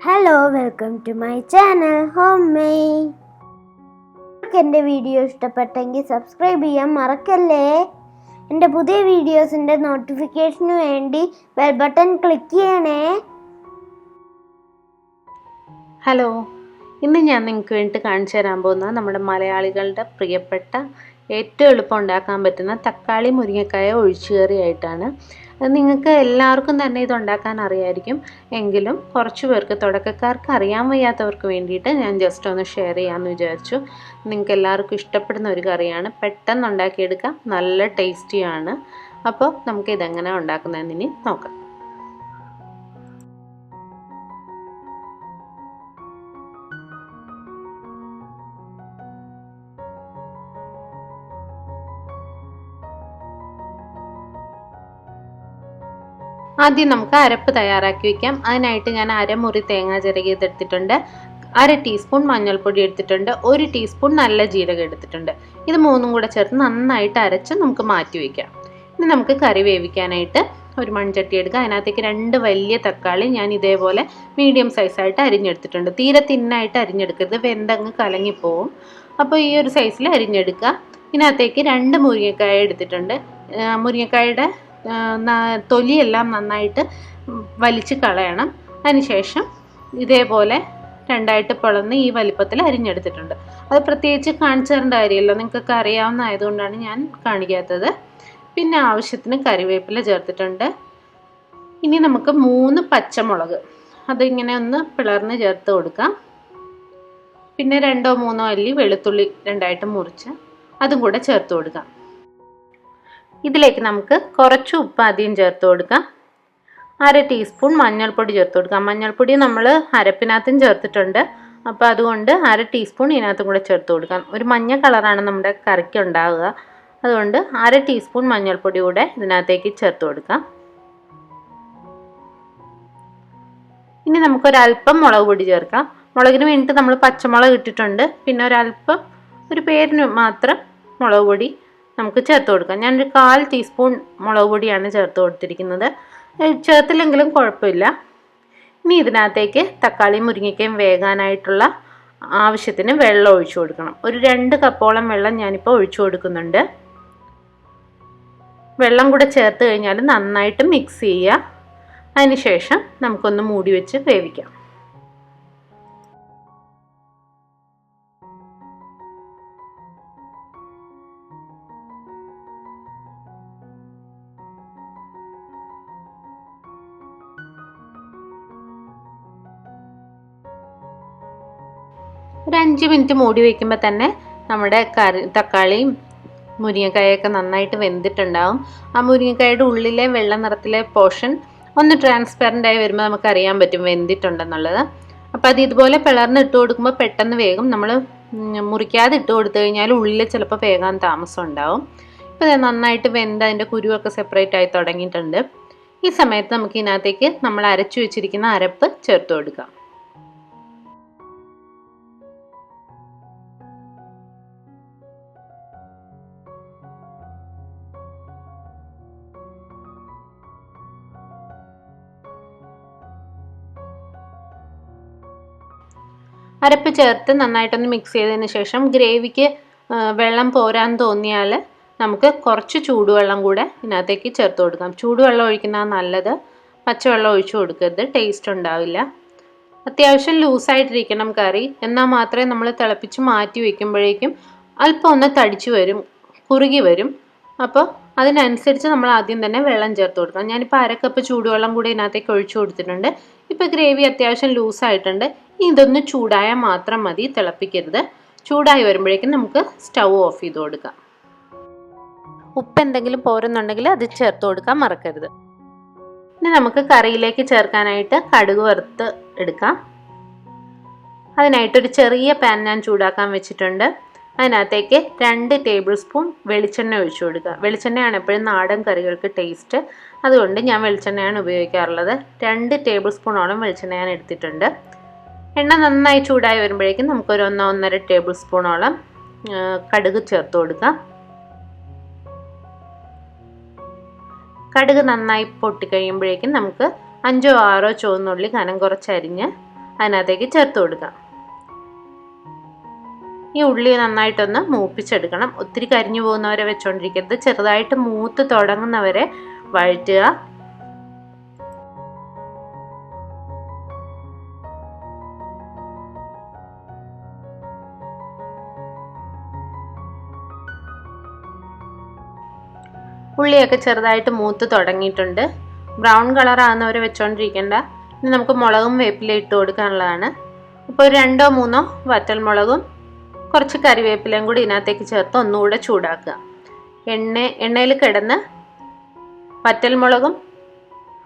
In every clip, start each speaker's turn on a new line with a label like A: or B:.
A: Hello, welcome to my channel homemade. എൻ്റെ video ഇഷ്ടപ്പെട്ടെങ്കിൽ subscribe ചെയ്യാൻ മറക്കല്ലേ. എൻ്റെ പുതിയ വീഡിയോസിൻ്റെ നോട്ടിഫിക്കേഷന് വേണ്ടി ബെൽ ബട്ടൺ ക്ലിക്ക് ചെയ്യണേ.
B: ഹലോ, ഇന്ന് ഞാൻ നിങ്ങൾക്ക് വേണ്ടി കാണിച്ചു തരാൻ പോകുന്നത് നമ്മുടെ മലയാളികളുടെ പ്രിയപ്പെട്ട ഏറ്റവും എളുപ്പം ഉണ്ടാക്കാൻ പറ്റുന്ന തക്കാളി മുരിങ്ങക്കായ ഒഴിച്ചുകറിയായിട്ടാണ്. നിങ്ങൾക്ക് എല്ലാവർക്കും തന്നെ ഇത് ഉണ്ടാക്കാൻ അറിയായിരിക്കും, എങ്കിലും കുറച്ച് പേർക്ക് തുടക്കക്കാർക്ക് അറിയാൻ വയ്യാത്തവർക്ക് വേണ്ടിയിട്ട് ഞാൻ ജസ്റ്റ് ഒന്ന് ഷെയർ ചെയ്യാമെന്ന് വിചാരിച്ചു. നിങ്ങൾക്ക് എല്ലാവർക്കും ഇഷ്ടപ്പെടുന്ന ഒരു കറിയാണ്, പെട്ടെന്ന് ഉണ്ടാക്കിയെടുക്കാം, നല്ല ടേസ്റ്റിയാണ്. അപ്പോൾ നമുക്ക് ഇതെങ്ങനെ ഉണ്ടാക്കുന്നതെന്ന് നോക്കാം. ആദ്യം നമുക്ക് അരപ്പ് തയ്യാറാക്കി വയ്ക്കാം. അതിനായിട്ട് ഞാൻ അരമുറി തേങ്ങ ചിരകിയതെടുത്തിട്ടുണ്ട്, 1/2 ടീസ്പൂൺ മഞ്ഞൾപ്പൊടി എടുത്തിട്ടുണ്ട്, 1 ടീസ്പൂൺ നല്ല ജീരകം എടുത്തിട്ടുണ്ട്. ഇത് മൂന്നും കൂടെ ചേർത്ത് നന്നായിട്ട് അരച്ച് നമുക്ക് മാറ്റി വയ്ക്കാം. ഇനി നമുക്ക് കറി വേവിക്കാനായിട്ട് ഒരു മൺചട്ടി എടുക്കുക. അതിനകത്തേക്ക് 2 വലിയ തക്കാളി ഞാൻ ഇതേപോലെ മീഡിയം സൈസായിട്ട് അരിഞ്ഞെടുത്തിട്ടുണ്ട്. തീരെ തിന്നായിട്ട് അരിഞ്ഞെടുക്കരുത്, വെന്തങ്ങ് കലങ്ങിപ്പോവും. അപ്പോൾ ഈ ഒരു സൈസിൽ അരിഞ്ഞെടുക്കുക. ഇതിനകത്തേക്ക് 2 മുരിങ്ങക്കായ എടുത്തിട്ടുണ്ട്. മുരിങ്ങക്കായുടെ തൊലിയെല്ലാം നന്നായിട്ട് വലിച്ച് കളയണം. അതിനുശേഷം ഇതേപോലെ 2ആയിട്ട് പിളർന്ന് ഈ വലിപ്പത്തിൽ അരിഞ്ഞെടുത്തിട്ടുണ്ട്. അത് പ്രത്യേകിച്ച് കാണിച്ചു തരേണ്ട കാര്യമില്ല, നിങ്ങൾക്കൊക്കെ അറിയാവുന്ന ആയതുകൊണ്ടാണ് ഞാൻ കാണിക്കാത്തത്. പിന്നെ ആവശ്യത്തിന് കറിവേപ്പില ചേർത്തിട്ടുണ്ട്. ഇനി നമുക്ക് 3 പച്ചമുളക് അതിങ്ങനെ ഒന്ന് പിളർന്ന് ചേർത്ത് കൊടുക്കാം. പിന്നെ 2-3 അല്ലി വെളുത്തുള്ളി 2ആയിട്ട് മുറിച്ച് അതും കൂടെ ചേർത്ത് കൊടുക്കാം. ഇതിലേക്ക് നമുക്ക് കുറച്ച് ഉപ്പ് ആദ്യം ചേർത്ത് കൊടുക്കാം. 1/2 ടീസ്പൂൺ മഞ്ഞൾപ്പൊടി ചേർത്ത് കൊടുക്കാം. മഞ്ഞൾപ്പൊടി നമ്മൾ അരപ്പിനകത്തും ചേർത്തിട്ടുണ്ട്, അപ്പോൾ അതുകൊണ്ട് 1/2 ടീസ്പൂൺ ഇതിനകത്തും കൂടെ ചേർത്ത് കൊടുക്കാം. ഒരു മഞ്ഞ കളറാണ് നമ്മുടെ കറിക്ക് ഉണ്ടാവുക, അതുകൊണ്ട് 1/2 ടീസ്പൂൺ മഞ്ഞൾപ്പൊടി കൂടെ ഇതിനകത്തേക്ക് ചേർത്ത് കൊടുക്കാം. ഇനി നമുക്കൊരല്പം മുളക് പൊടി ചേർക്കാം. മുളകിന് വേണ്ടിയിട്ട് നമ്മൾ പച്ചമുളക് ഇട്ടിട്ടുണ്ട്, പിന്നെ ഒരല്പം ഒരു പേരിന് മാത്രം മുളക് പൊടി നമുക്ക് ചേർത്ത് കൊടുക്കാം. ഞാനൊരു 1/4 ടീസ്പൂൺ മുളക് പൊടിയാണ് ചേർത്ത് കൊടുത്തിരിക്കുന്നത്, ചേർത്തില്ലെങ്കിലും കുഴപ്പമില്ല. ഇനി ഇതിനകത്തേക്ക് തക്കാളി മുരിങ്ങയ്ക്കയും വേകാനായിട്ടുള്ള ആവശ്യത്തിന് വെള്ളം ഒഴിച്ചു കൊടുക്കണം. ഒരു 2 കപ്പോളം വെള്ളം ഞാനിപ്പോൾ ഒഴിച്ചു കൊടുക്കുന്നുണ്ട്. വെള്ളം കൂടെ ചേർത്ത് കഴിഞ്ഞാൽ നന്നായിട്ട് മിക്സ് ചെയ്യുക. അതിനുശേഷം നമുക്കൊന്ന് മൂടി വെച്ച് വേവിക്കാം. ഒരു 5 മിനിറ്റ് മൂടി വയ്ക്കുമ്പോൾ തന്നെ നമ്മുടെ തക്കാളിയും മുരിങ്ങക്കായൊക്കെ നന്നായിട്ട് വെന്തിട്ടുണ്ടാവും. ആ മുരിങ്ങക്കായുടെ ഉള്ളിലെ വെള്ള നിറത്തിലെ പോർഷൻ ഒന്ന് ട്രാൻസ്പെറൻ്റ് ആയി വരുമ്പോൾ നമുക്കറിയാൻ പറ്റും വെന്തിട്ടുണ്ടെന്നുള്ളത്. അപ്പോൾ അത് ഇതുപോലെ പിളർന്ന് ഇട്ട് കൊടുക്കുമ്പോൾ പെട്ടെന്ന് വേഗം. നമ്മൾ മുറിക്കാതെ ഇട്ട് കൊടുത്തു കഴിഞ്ഞാൽ ഉള്ളിൽ ചിലപ്പോൾ വേകാൻ താമസം ഉണ്ടാവും. ഇപ്പോൾ ഇത് നന്നായിട്ട് വെന്ത് അതിൻ്റെ കുരുവൊക്കെ സെപ്പറേറ്റ് ആയി തുടങ്ങിയിട്ടുണ്ട്. ഈ സമയത്ത് നമുക്ക് ഇതിനകത്തേക്ക് നമ്മൾ അരച്ചു വെച്ചിരിക്കുന്ന അരപ്പ് ചേർത്ത് കൊടുക്കാം. അരപ്പ് ചേർത്ത് നന്നായിട്ടൊന്ന് മിക്സ് ചെയ്തതിന് ശേഷം ഗ്രേവിക്ക് വെള്ളം പോരാൻ തോന്നിയാൽ നമുക്ക് കുറച്ച് ചൂടുവെള്ളം കൂടെ ഇതിനകത്തേക്ക് ചേർത്ത് കൊടുക്കാം. ചൂടുവെള്ളം ഒഴിക്കുന്നതാണ് നല്ലത്, പച്ചവെള്ളം ഒഴിച്ചു കൊടുക്കരുത്, ടേസ്റ്റ് ഉണ്ടാവില്ല. അത്യാവശ്യം ലൂസായിട്ടിരിക്കണം കറി, എന്നാൽ മാത്രമേ നമ്മൾ തിളപ്പിച്ച് മാറ്റി വയ്ക്കുമ്പോഴേക്കും അല്പം ഒന്ന് തടിച്ചു വരും, കുറുകി വരും. അപ്പോൾ അതിനനുസരിച്ച് നമ്മൾ ആദ്യം തന്നെ വെള്ളം ചേർത്ത് കൊടുക്കാം. ഞാനിപ്പോൾ 1/2 കപ്പ് ചൂടുവെള്ളം കൂടി ഇതിനകത്തേക്ക് ഒഴിച്ചു കൊടുത്തിട്ടുണ്ട്. ഇപ്പോൾ ഗ്രേവി അത്യാവശ്യം ലൂസായിട്ടുണ്ട്. ഇതൊന്ന് ചൂടായാൽ മാത്രം മതി, തിളപ്പിക്കരുത്. ചൂടായി വരുമ്പോഴേക്കും നമുക്ക് സ്റ്റൗ ഓഫ് ചെയ്ത് കൊടുക്കാം. ഉപ്പ് എന്തെങ്കിലും പോരുന്നുണ്ടെങ്കിൽ അത് ചേർത്ത് കൊടുക്കാൻ മറക്കരുത്. ഇനി നമുക്ക് കറിയിലേക്ക് ചേർക്കാനായിട്ട് കടുക് വറുത്ത് എടുക്കാം. അതിനായിട്ടൊരു ചെറിയ പാൻ ഞാൻ ചൂടാക്കാൻ വെച്ചിട്ടുണ്ട്. അതിനകത്തേക്ക് 2 ടേബിൾ സ്പൂൺ വെളിച്ചെണ്ണ ഒഴിച്ചു കൊടുക്കുക. വെളിച്ചെണ്ണയാണ് എപ്പോഴും നാടൻ കറികൾക്ക് ടേസ്റ്റ്, അതുകൊണ്ട് ഞാൻ വെളിച്ചെണ്ണയാണ് ഉപയോഗിക്കാറുള്ളത്. 2 ടേബിൾ സ്പൂണോളം വെളിച്ചെണ്ണ ഞാൻ എടുത്തിട്ടുണ്ട്. എണ്ണ നന്നായി ചൂടായി വരുമ്പോഴേക്കും നമുക്കൊരു 1-1.5 ടേബിൾ സ്പൂണോളം കടുക് ചേർത്ത് കൊടുക്കാം. കടുക് നന്നായി പൊട്ടിക്കഴിയുമ്പോഴേക്കും നമുക്ക് 5-6 ചുവന്നുള്ളി കനം കുറച്ചരിഞ്ഞ് അതിനകത്തേക്ക് ചേർത്ത് കൊടുക്കാം. ഈ ഉള്ളി നന്നായിട്ടൊന്ന് മൂപ്പിച്ചെടുക്കണം. ഒത്തിരി കരിഞ്ഞു പോകുന്നവരെ വെച്ചുകൊണ്ടിരിക്കരുത്. ചെറുതായിട്ട് മൂത്ത് തുടങ്ങുന്നവരെ വഴറ്റുക. ഉള്ളിയൊക്കെ ചെറുതായിട്ട് മൂത്ത് തുടങ്ങിയിട്ടുണ്ട്. ബ്രൗൺ കളർ ആകുന്നവരെ വെച്ചുകൊണ്ടിരിക്കേണ്ട. ഇനി നമുക്ക് മുളകും വേപ്പില ഇട്ട് കൊടുക്കാനുള്ളതാണ്. അപ്പോൾ 2-3 വറ്റൽമുളകും കുറച്ച് കറിവേപ്പിലയും കൂടി ഇതിനകത്തേക്ക് ചേർത്ത് ഒന്നുകൂടെ ചൂടാക്കുക. എണ്ണയിൽ കിടന്ന് വറ്റൽമുളകും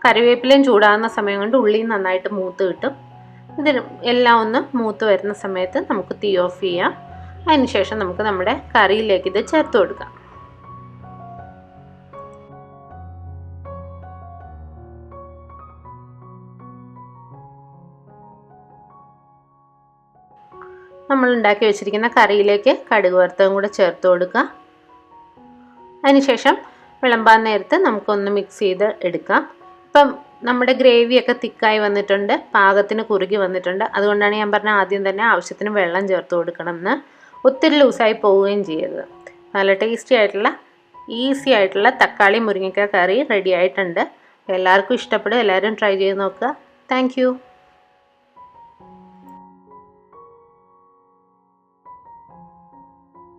B: കറിവേപ്പിലയും ചൂടാകുന്ന സമയം കൊണ്ട് ഉള്ളിയും നന്നായിട്ട് മൂത്ത് കിട്ടും. ഇത് എല്ലാം ഒന്ന് മൂത്ത് വരുന്ന സമയത്ത് നമുക്ക് തീ ഓഫ് ചെയ്യാം. അതിനുശേഷം നമുക്ക് നമ്മുടെ കറിയിലേക്ക് ഇത് ചേർത്ത് കൊടുക്കാം. നമ്മൾ ഉണ്ടാക്കി വെച്ചിരിക്കുന്ന കറിയിലേക്ക് കടുക് വറുത്തതും കൂടെ ചേർത്ത് കൊടുക്കുക. അതിനുശേഷം വിളമ്പാൻ നേരത്ത് നമുക്കൊന്ന് മിക്സ് ചെയ്ത് എടുക്കാം. ഇപ്പം നമ്മുടെ ഗ്രേവിയൊക്കെ തിക്കായി വന്നിട്ടുണ്ട്, പാകത്തിന് കുറുകി വന്നിട്ടുണ്ട്. അതുകൊണ്ടാണ് ഞാൻ പറഞ്ഞ ആദ്യം തന്നെ ആവശ്യത്തിന് വെള്ളം ചേർത്ത് കൊടുക്കണം എന്ന്. ഒത്തിരി ലൂസായി പോവുകയും ചെയ്യരുത്. നല്ല ടേസ്റ്റി ആയിട്ടുള്ള ഈസി ആയിട്ടുള്ള തക്കാളി മുരിങ്ങയ്ക്ക കറി റെഡി ആയിട്ടുണ്ട്. എല്ലാവർക്കും ഇഷ്ടപ്പെടും. എല്ലാവരും ട്രൈ ചെയ്ത് നോക്കുക. താങ്ക്